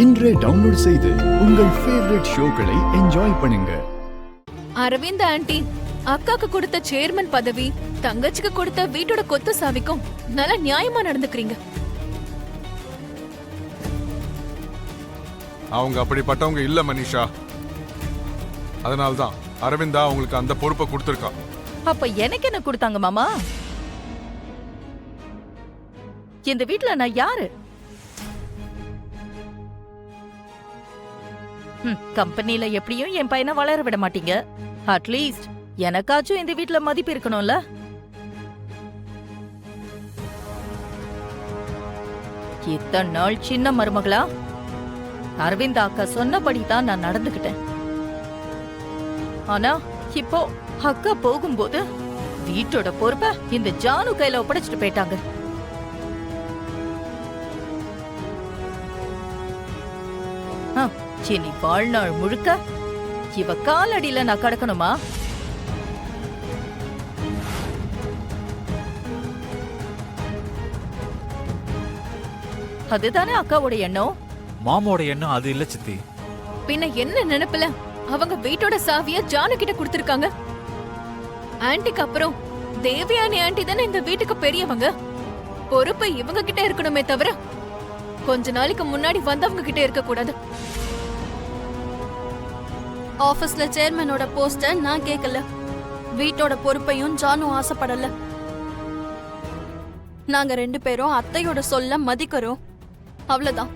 இன்றே டவுன்லோட் செய்து உங்கள் ஃபேவரட் ஷோக்களை என்ஜாய் பண்ணுங்க. அரவிந்த் ஆண்டி, அக்காக்கு கொடுத்த சேர்மன் பதவி, தங்கச்சிக்கு கொடுத்த வீட்டோட கொத்து சாவிக்கும் நல்ல நியாயமா நடந்துக்கிறீங்க. அவங்க அப்படிப்பட்டவங்க இல்ல மனிஷா. அதனால்தான் அரவிந்தா அவங்களுக்கு அந்த பொறுப்பை கொடுத்திருக்கா. அப்ப எனக்கு என்ன கொடுத்தாங்க மாமா? இந்த வீட்ல நான் யாரு? கம்பெனில எப்படியும் என் பையனை வளர விட மாட்டீங்க. அட்லீஸ்ட் எனக்காச்சும் இந்த வீட்ல மதிப்பு இருக்கணும்ல. இத்தனை நாள் சின்ன மருமகளா அரவிந்த் அக்கா சொன்னபடிதான் நான் நடந்துகிட்டேன். ஆனா இப்போ அக்கா போகும்போது வீட்டோட பொறுப்பை இந்த ஜானு கையில ஒப்படைச்சிட்டு போயிட்டாங்க. இனி வாழ்நாள் முழுக்க இவ காலடியில நான் கடக்கணுமா? அதுதானே அக்காவோட எண்ணம். மாமோட எண்ணம் அது இல்ல சித்தி. பின்ன என்ன நினைப்புல அவங்க வீட்டோட சாவிய ஜானு கிட்ட கொடுத்திருக்காங்க? ஆன்டிக்கு அப்புறம் தேவயானி ஆண்டி தானே இந்த வீட்டுக்கு பெரியவங்க. பொறுப்பு இவங்க கிட்ட இருக்கணுமே தவிர கொஞ்ச நாளைக்கு முன்னாடி வந்தவங்க கிட்ட இருக்க கூடாது. ஆபீஸ்ல சேர்மனோட போஸ்ட நான் கேட்கல. வீட்டோட பொறுப்பையும் ஜானு ஆசைப்படல. நாங்க 2 பேரும் அத்தையோட சொல்ல மதிக்கிறோம், அவ்வளவுதான்.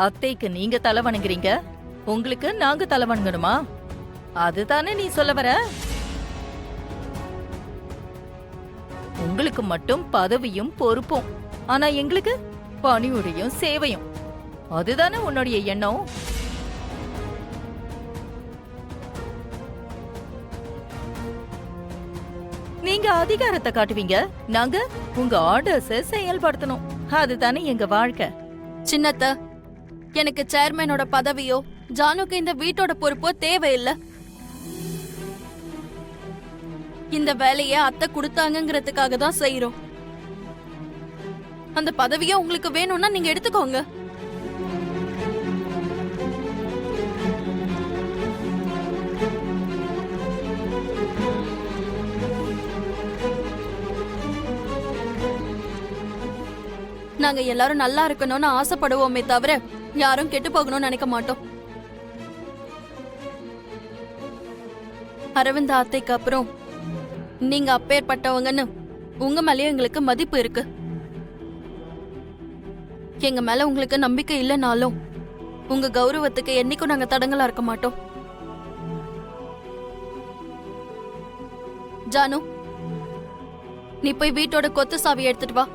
அத்தைக்கு நீங்க தலை வணங்குறீங்க, உங்களுக்கு நாங்க தலை வணங்கணுமா? அதுதானே நீ சொல்ல வர? உங்களுக்கு மட்டும் பதவியும் பொறுப்பும், ஆனா எங்களுக்கு பணியுடையும் சேவையும். அதுதானே உன்னுடைய எண்ணம். நீங்க அதிகாரத்தை காட்டுவீங்க, நாங்க உங்க ஆர்டர்ஸ செயல்படுத்தணும். அதுதானே எங்க வாழ்க்கை. சின்னத்த, எனக்கு சேர்மனோட பதவியோ ஜானுக்கு இந்த வீட்டோட பொறுப்போ தேவையில்லை. இந்த வேலையை அத்தை கொடுத்தாங்கிறதுக்காக தான் செய்யறோம். அந்த பதவியை உங்களுக்கு வேணும்னா நீங்க எடுத்துக்கோங்க. நாங்க எல்லாரும் நல்லா இருக்கணும்னு ஆசைப்படுவோமே தவிர யாரும் கெட்டு போகணும்னு நினைக்க மாட்டோம். அரவிந்த் அத்தைக்கு அப்புறம் நீங்க அப்பேற்பட்டவங்கன்னு உங்க மேலயும் எங்களுக்கு மதிப்பு இருக்கு. எங்க மேல உங்களுக்கு நம்பிக்கை இல்லைனாலும் உங்க கௌரவத்துக்கு என்னைக்கும் நாங்க தடங்கலா இருக்க மாட்டோம். ஜானு, நீ போய் வீட்டோட கொத்து சாவி எடுத்துட்டு வா.